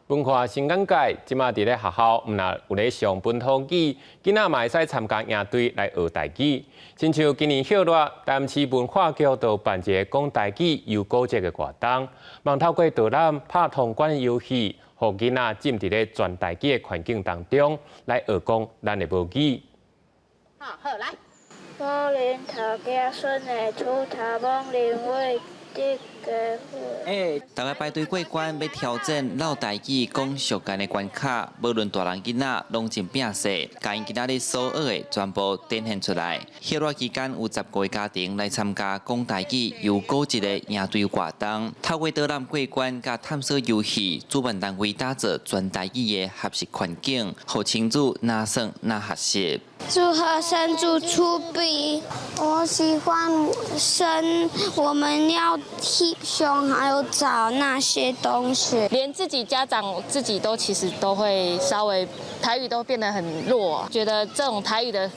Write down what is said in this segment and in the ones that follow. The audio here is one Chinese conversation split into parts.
文化新眼界，即马伫咧学校，毋但有咧上本土语，囡仔嘛会使参加营队来学台语。亲像今年6月，淡市文化局就办一个讲台语又古节嘅活动，望透过导览拍通关游戏，互囡仔浸伫咧全台语嘅环境当中，来学讲咱嘅母语。好，来。我林头家孙的出头望林为这个大家排队过关，要挑战老台语讲俗间的关卡，无论大人囡仔，拢真拼势，将因今仔日所学的全部展现出来。休热期间有10个家庭来参加讲台语又古节的营队活动，透过导览过关甲探索游戏，主办单位打造全台语的学习环境，互亲子哪算哪学习。祝贺生祝出笔，我喜欢生，我们要踢熊，还有找那些东西。连自己家长自己都其实都会稍微台语都变得很弱，觉得这种台语的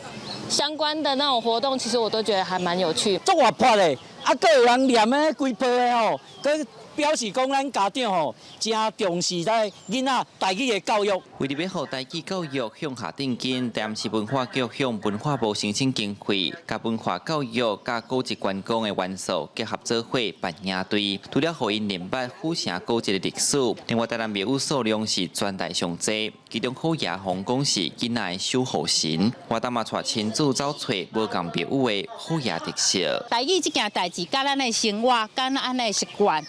相关的那种活动，其实我都觉得还蛮有趣。足活泼的，佫有人念诶规批的吼，佮表示讲咱家长吼真重视咱囡仔台语的教育。为了要让台语教育向下定根，淡市文化局向文化部申请经费，甲文化教育、甲古籍观光的元素结合做伙办营队，除了互因认捌府城古迹的历史，另外台南庙宇数量是全台上济，其中好爷皇宫是囡仔的守护神。我当嘛带亲子走找无共庙宇的好爷特色。台语这件代志，甲咱的生活、甲咱的习惯，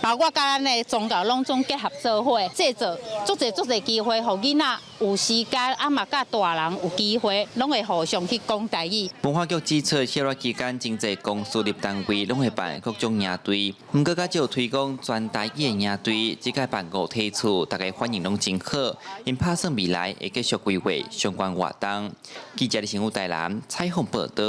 包括甲咱的宗教拢总结合做伙，制作足侪机会，互囡仔有时间，嘛甲大人有机会，拢会互相去讲台语。文化局指出，休热期间，真侪公私立单位拢会办各种营队，不过较少推广全台语的营队，只届办5梯次，大家反应拢真好，因打算未来会继续规划相关活动。记者李新武台南采访报道。